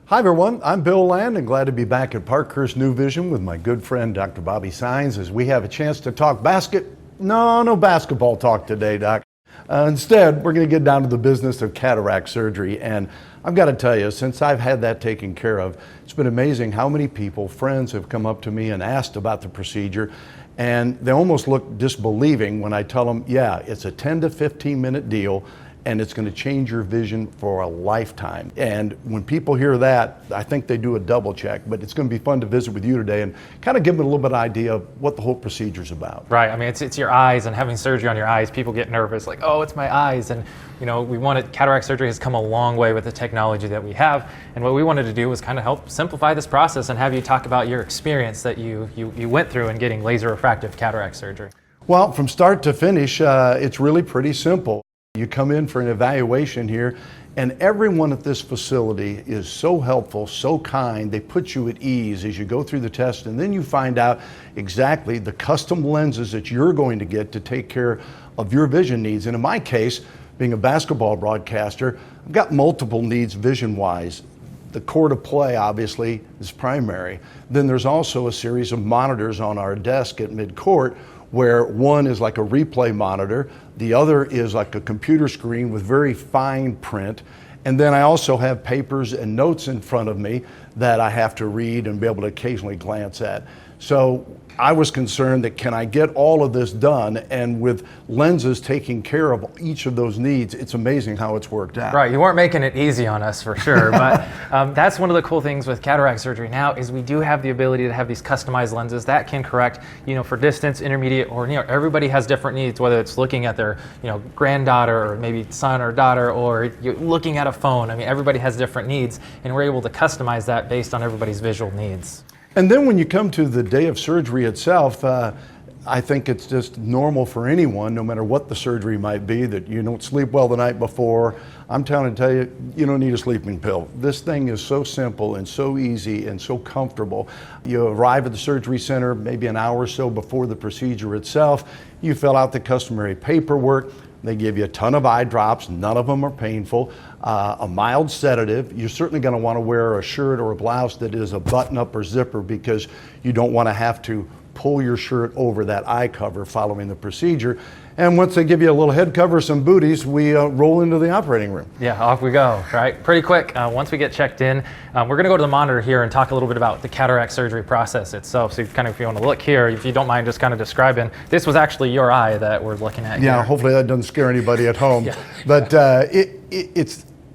Hi everyone, I'm Bill Land and glad to be back at Parkhurst NuVision with my good friend Dr. Bobby Saenz as we have a chance to talk no basketball talk today, Doc. Instead, we're going to get down to the business of cataract surgery, and I've got to tell you, since I've had that taken care of, it's been amazing how many people, friends, have come up to me and asked about the procedure, and they almost look disbelieving when I tell them, yeah, it's a 10 to 15 minute deal, and it's going to change your vision for a lifetime. And when people hear that, I think they do a double check, but it's going to be fun to visit with you today and kind of give them a little bit of idea of what the whole procedure's about. Right, I mean, it's your eyes, and having surgery on your eyes, people get nervous, like, oh, it's my eyes, and you know, cataract surgery has come a long way with the technology that we have, and what we wanted to do was kind of help simplify this process and have you talk about your experience that you went through in getting laser refractive cataract surgery. Well, from start to finish, it's really pretty simple. You come in for an evaluation here, and everyone at this facility is so helpful, so kind. They put you at ease as you go through the test, and then you find out exactly the custom lenses that you're going to get to take care of your vision needs. And in my case, being a basketball broadcaster, I've got multiple needs vision-wise. The court of play, obviously, is primary. Then there's also a series of monitors on our desk at mid-court, where one is like a replay monitor, the other is like a computer screen with very fine print, and then I also have papers and notes in front of me that I have to read and be able to occasionally glance at. So I was concerned that can I get all of this done, and with lenses taking care of each of those needs, it's amazing how it's worked out. Right, you weren't making it easy on us for sure, but that's one of the cool things with cataract surgery now is we do have the ability to have these customized lenses that can correct, for distance, intermediate, or everybody has different needs, whether it's looking at their granddaughter or maybe son or daughter, or you're looking at a phone. I mean, everybody has different needs, and we're able to customize that based on everybody's visual needs. And then when you come to the day of surgery itself, I think it's just normal for anyone, no matter what the surgery might be, that you don't sleep well the night before. I'm trying to tell you, you don't need a sleeping pill. This thing is so simple and so easy and so comfortable. You arrive at the surgery center maybe an hour or so before the procedure itself. You fill out the customary paperwork. They give you a ton of eye drops. None of them are painful. A mild sedative. You're certainly going to want to wear a shirt or a blouse that is a button-up or zipper because you don't want to have to pull your shirt over that eye cover following the procedure. And once they give you a little head cover, some booties, we roll into the operating room. Yeah, off we go, right? Pretty quick. Once we get checked in, we're going to go to the monitor here and talk a little bit about the cataract surgery process itself. So if you want to look here, if you don't mind just kind of describing, this was actually your eye that we're looking at here. Yeah, hopefully that doesn't scare anybody at home. Yeah. But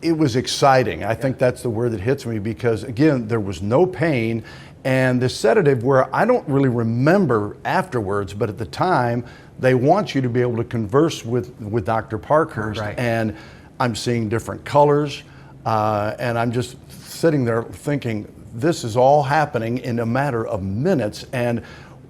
it was exciting. I think that's the word that hits me because, again, there was no pain. And the sedative, where I don't really remember afterwards, but at the time, they want you to be able to converse with Dr. Parkhurst. Right. And I'm seeing different colors, and I'm just sitting there thinking, this is all happening in a matter of minutes. And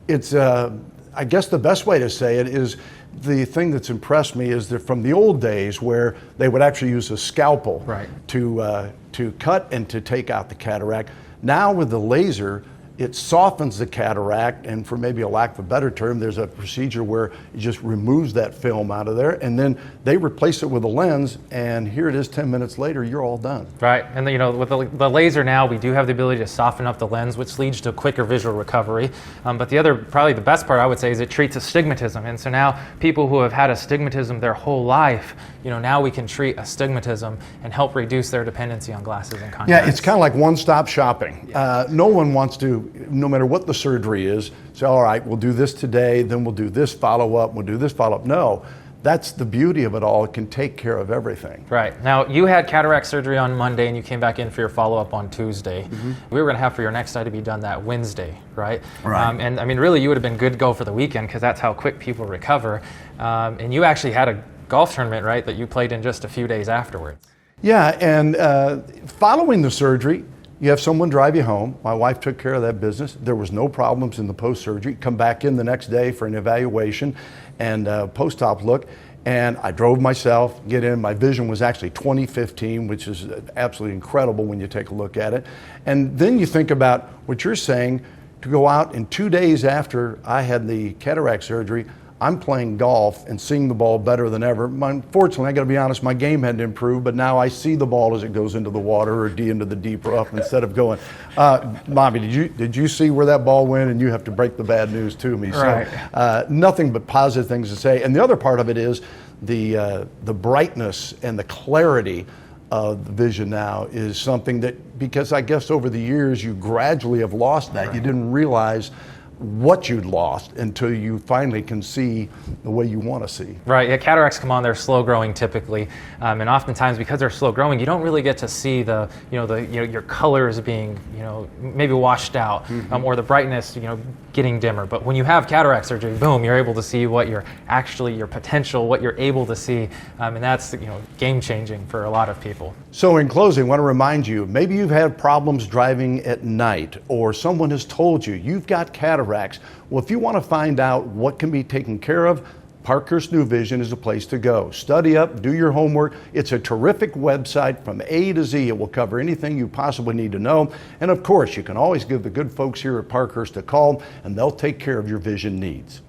it's, I guess the best way to say it is, the thing that's impressed me is that from the old days where they would actually use a scalpel to cut and to take out the cataract. Now with the laser, it softens the cataract, and for maybe a lack of a better term, there's a procedure where it just removes that film out of there, and then they replace it with a lens, and here it is 10 minutes later, you're all done. Right, and with the laser now, we do have the ability to soften up the lens, which leads to quicker visual recovery. But probably the best part I would say is it treats astigmatism, and so now people who have had astigmatism their whole life, now we can treat astigmatism and help reduce their dependency on glasses and contacts. Yeah, it's kind of like one-stop shopping. Yeah. No one wants to, no matter what the surgery is, say, all right, we'll do this today, then we'll do this follow-up, we'll do this follow-up. No, that's the beauty of it all. It can take care of everything. Right. Now, you had cataract surgery on Monday, and you came back in for your follow-up on Tuesday. Mm-hmm. We were going to have for your next eye to be done that Wednesday, right? Right. And I mean, really, you would have been good to go for the weekend because that's how quick people recover. And you actually had a golf tournament, right, that you played in just a few days afterwards. Yeah, and following the surgery, you have someone drive you home. My wife took care of that business. There was no problems in the post-surgery. Come back in the next day for an evaluation and post-op look. And I drove myself, get in. My vision was actually 20/15, which is absolutely incredible when you take a look at it. And then you think about what you're saying, to go out in 2 days after I had the cataract surgery, I'm playing golf and seeing the ball better than ever. Unfortunately, I got to be honest, my game had to improve, but now I see the ball as it goes into the water or into the deep rough instead of going, Mommy, did you see where that ball went? And you have to break the bad news to me. Right. So nothing but positive things to say. And the other part of it is the brightness and the clarity of the vision now is something that, because I guess over the years you gradually have lost that. Right. You didn't realize what you'd lost until you finally can see the way you want to see. Right, yeah, cataracts come on, they're slow growing typically, and oftentimes because they're slow growing, you don't really get to see your colors being, maybe washed out, or the brightness, getting dimmer. But when you have cataract surgery, boom, you're able to see what you're actually, your potential, what you're able to see, and that's, game changing for a lot of people. So in closing, I want to remind you, maybe you've had problems driving at night, or someone has told you you've got cataracts. Well, if you want to find out what can be taken care of, Parkhurst NuVision is a place to go. Study up, do your homework. It's a terrific website from A to Z. It will cover anything you possibly need to know. And of course, you can always give the good folks here at Parkhurst a call, and they'll take care of your vision needs.